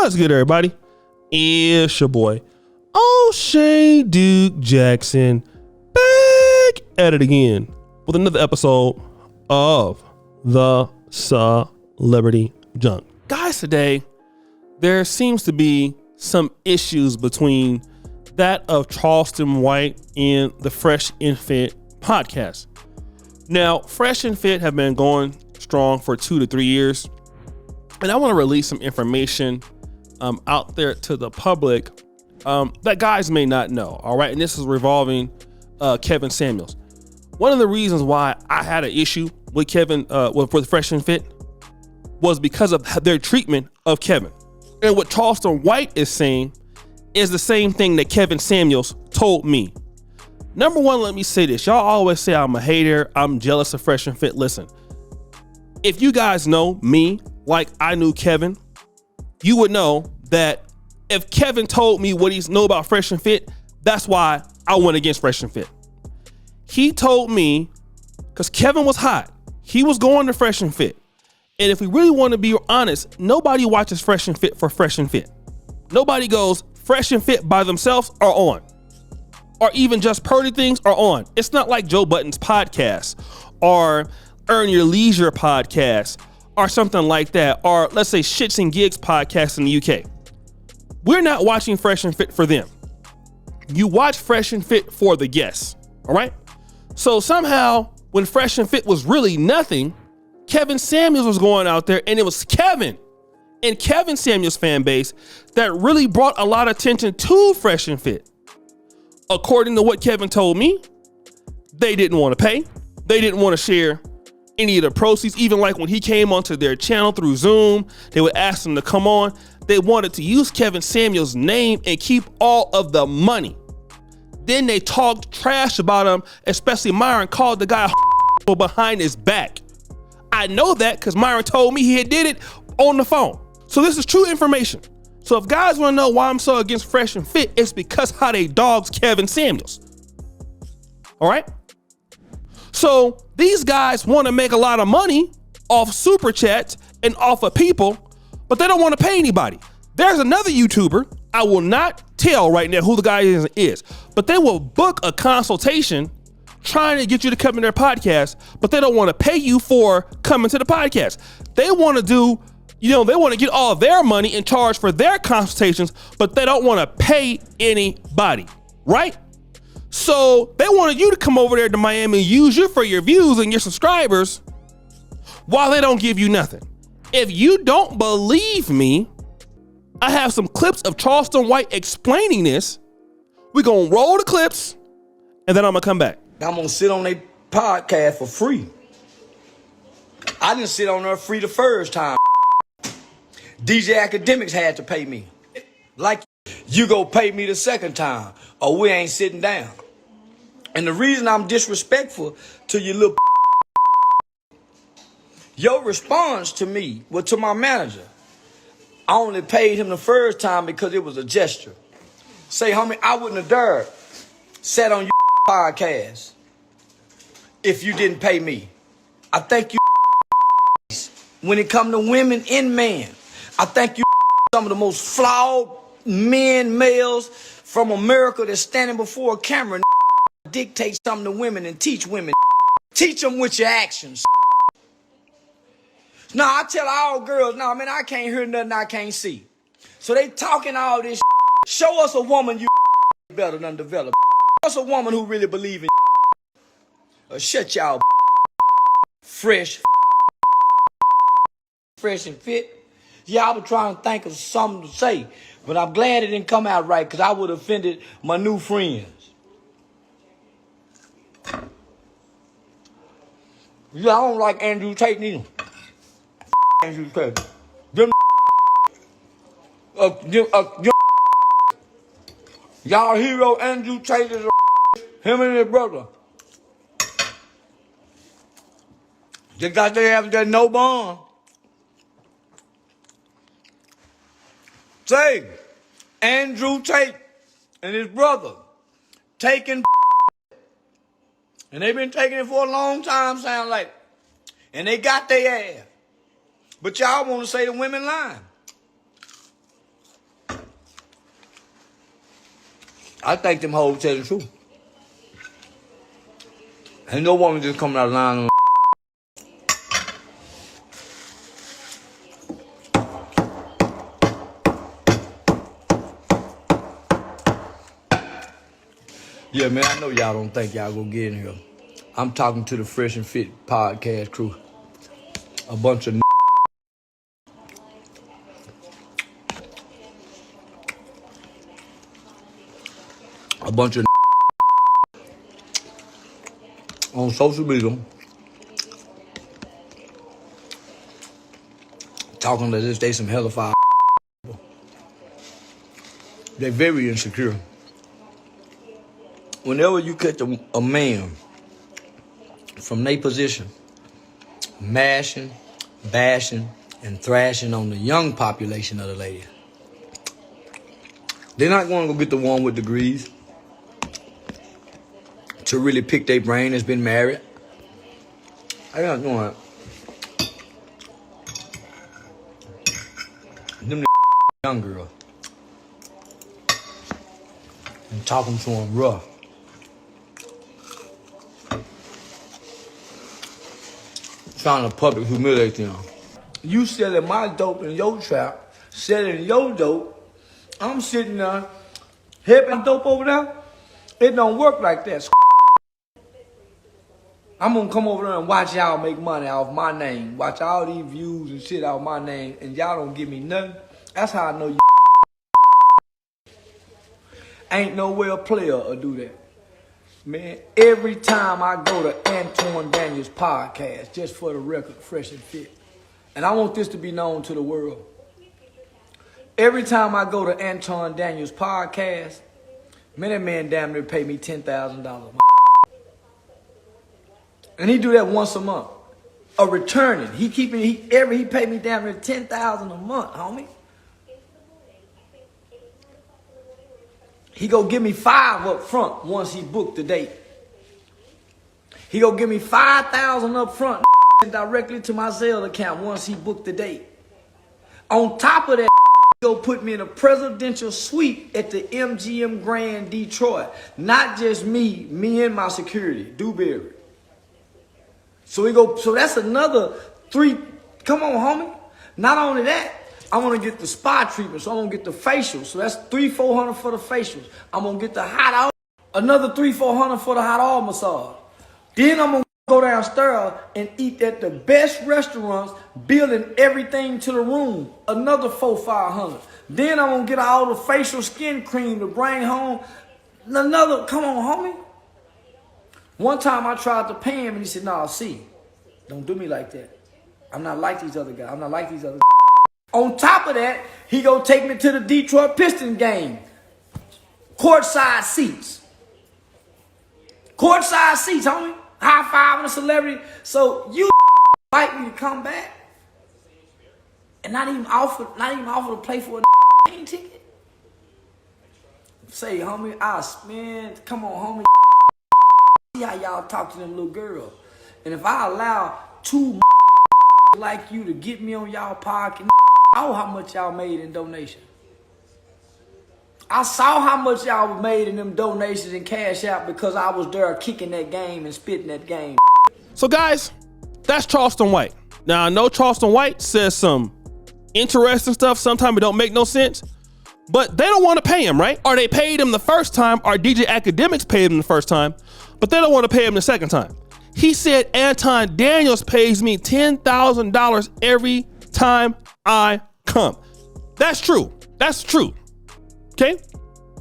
What's good, everybody? It's your boy, O'Shea Duke Jackson, back at it again with another episode of the Celebrity Junk. Guys, today, there seems to be some issues between that of Charleston White and the Fresh and Fit podcast. Now, Fresh and Fit have been going strong for 2 to 3 years, and I want to release some information out there to the public that guys may not know. All right, and this is revolving Kevin Samuels. One of the reasons why I had an issue with Kevin with Fresh and Fit was because of their treatment of Kevin. And what Charleston White is saying is the same thing that Kevin Samuels told me. Number one, let me say this. Y'all always say I'm a hater, I'm jealous of Fresh and Fit. Listen, if you guys know me like I knew Kevin, you would know that if Kevin told me what he knows about Fresh and Fit, that's why I went against Fresh and Fit. He told me, because Kevin was hot, he was going to Fresh and Fit. And if we really want to be honest, nobody watches Fresh and Fit for Fresh and Fit. Nobody goes Fresh and Fit by themselves or on. Or even Just Purdy Things are on. It's not like Joe Budden's podcast or Earn Your Leisure podcast or something like that. Or let's say Shits and Gigs podcast in the UK. We're not watching Fresh and Fit for them. You watch Fresh and Fit for the guests. All right. So somehow when Fresh and Fit was really nothing, Kevin Samuels was going out there, and it was Kevin and Kevin Samuels fan base that really brought a lot of attention to Fresh and Fit. According to what Kevin told me, they didn't want to pay. They didn't want to share any of the proceeds. Even like when he came onto their channel through Zoom, they would ask him to come on. They wanted to use Kevin Samuels' name and keep all of the money. Then they talked trash about him, especially Myron called the guy behind his back. I know that because Myron told me he had did it on the phone. So this is true information. So if guys want to know why I'm so against Fresh and Fit, it's because how they dogs Kevin Samuels. All right? So these guys want to make a lot of money off super chats and off of people, but they don't want to pay anybody. There's another YouTuber, I will not tell right now who the guy is, but they will book a consultation trying to get you to come in their podcast, but they don't want to pay you for coming to the podcast. They want to do, they want to get all their money and charge for their consultations, but they don't want to pay anybody, right? So they wanted you to come over there to Miami and use you for your views and your subscribers while they don't give you nothing. If you don't believe me, I have some clips of Charleston White explaining this. We're going to roll the clips and then I'm going to come back. I'm going to sit on their podcast for free. I didn't sit on there free the first time. DJ Academics had to pay me. Like you go pay me the second time or we ain't sitting down. And the reason I'm disrespectful to you little your response to me was to my manager. I only paid him the first time because it was a gesture. Say, homie, I wouldn't have dared sat on your podcast if you didn't pay me. I thank you when it come to women and men. I thank you some of the most flawed men, males from America that's standing before a camera and dictate something to women and teach women. Teach them with your actions. Now, I tell all girls, no, man, I can't hear nothing I can't see. So they talking all this. Show us a woman you better than develop. Show us a woman who really believe in shut y'all fresh and fit. Yeah, I was trying to think of something to say, but I'm glad it didn't come out right because I would have offended my new friends. Yeah, I don't like Andrew Tate neither. Andrew Tate. Y'all hero Andrew Tate is him and his brother. They got their have that no bond. Say, Andrew Tate and his brother taking and they've been taking it for a long time, sound like. And they got their ass. But y'all want to say the women lying. I think them hoes tell the truth. Ain't no woman just coming out of line on Yeah, man, I know y'all don't think y'all gonna get in here. I'm talking to the Fresh and Fit podcast crew. A bunch of on social media talking as if they some hellified. They're very insecure. Whenever you catch a man from their position, mashing, bashing, and thrashing on the young population of the lady, they're not going to go get the one with degrees to really pick their brain that's been married. I got going. Them young girl and talking to them rough. Trying to public humiliate them. You selling my dope in your trap, selling your dope. I'm sitting there, helping dope over there. It don't work like that. I'm gonna come over there and watch y'all make money off my name. Watch all these views and shit off my name, and y'all don't give me nothing. That's how I know you ain't no way a player will do that. Man, every time I go to Antoine Daniels' podcast, just for the record, Fresh and Fit, and I want this to be known to the world. Every time I go to Antoine Daniels' podcast, man, that man damn near pay me $10,000. And he do that once a month. A returning. He pay me damn near $10,000 a month, homie. He go give me 5 up front once he booked the date. He go give me 5,000 up front and directly to my Zelle account once he booked the date. On top of that, he go put me in a presidential suite at the MGM Grand Detroit. Not just me and my security, Dewberry. So that's another 3. Come on, homie. Not only that, I want to get the spa treatment, so I'm going to get the facials. So that's $300-400 for the facials. I'm going to get the hot oil. Another $300-400 for the hot oil massage. Then I'm going to go downstairs and eat at the best restaurants, building everything to the room. Another $400-500. Then I'm going to get all the facial skin cream to bring home. Another, come on, homie. One time I tried to pay him and he said, "Nah, see, don't do me like that. I'm not like these other guys. I'm not like these other." On top of that, he go take me to the Detroit Pistons game. Courtside seats. Courtside seats, homie. High five a celebrity. So you invite me to come back and not even offer to play for a plane ticket. Say, homie, man, come on, homie. See how y'all talk to them little girls. And if I allow 2 like you to get me on y'all podcast, I know how much y'all made in donation. I saw how much y'all made in them donations and cash out because I was there kicking that game and spitting that game. So guys, that's Charleston White. Now I know Charleston White says some interesting stuff. Sometimes it don't make no sense, but they don't want to pay him, right? Or they paid him the first time, or DJ Academics paid him the first time, but they don't want to pay him the second time. He said Anton Daniels pays me $10,000 every time I come. That's true. That's true. Okay?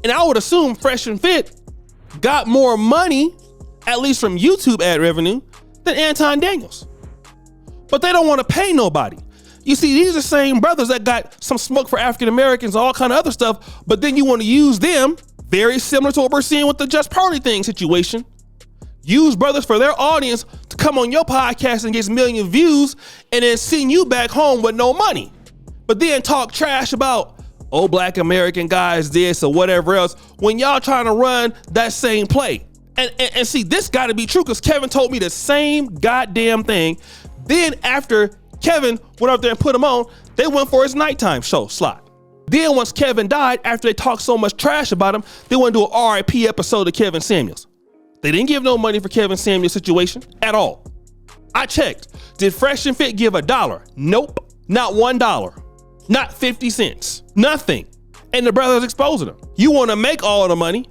And I would assume Fresh and Fit got more money, at least from YouTube ad revenue, than Anton Daniels. But they don't want to pay nobody. You see, these are the same brothers that got some smoke for African Americans, all kind of other stuff, but then you want to use them, very similar to what we're seeing with the Just Party thing situation. Use brothers for their audience to come on your podcast and get a million views and then send you back home with no money. But then talk trash about, oh, black American guys this or whatever else when y'all trying to run that same play. And see, this got to be true because Kevin told me the same goddamn thing. Then after Kevin went up there and put him on, they went for his nighttime show slot. Then once Kevin died, after they talked so much trash about him, they want to do an RIP episode of Kevin Samuels. They didn't give no money for Kevin Samuels' situation at all. I checked. Did Fresh and Fit give $1? Nope. Not $1. Not 50 cents. Nothing. And the brothers exposing them. You want to make all of the money,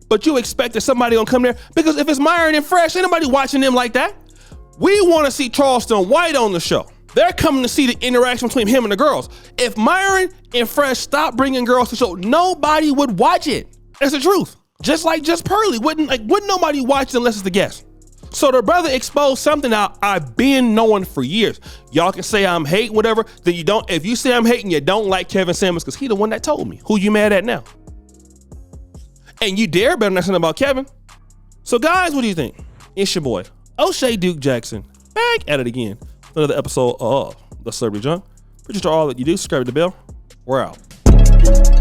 but you expect that somebody gonna come there, because if it's Myron and Fresh, ain't nobody watching them like that. We want to see Charleston White on the show. They're coming to see the interaction between him and the girls. If Myron and Fresh stopped bringing girls to the show, nobody would watch it. That's the truth. Just like Just Pearly, wouldn't nobody watch it unless it's the guest. So the brother exposed something I've been knowing for years. Y'all can say I'm hating, whatever. Then you don't. If you say I'm hating, you don't like Kevin Samuels, because he the one that told me. Who you mad at now? And you dare better not say nothing about Kevin. So guys, what do you think? It's your boy, O'Shea Duke Jackson, back at it again. Another episode of The Celebrity Junk. Appreciate all that you do. Subscribe to the bell. We're out.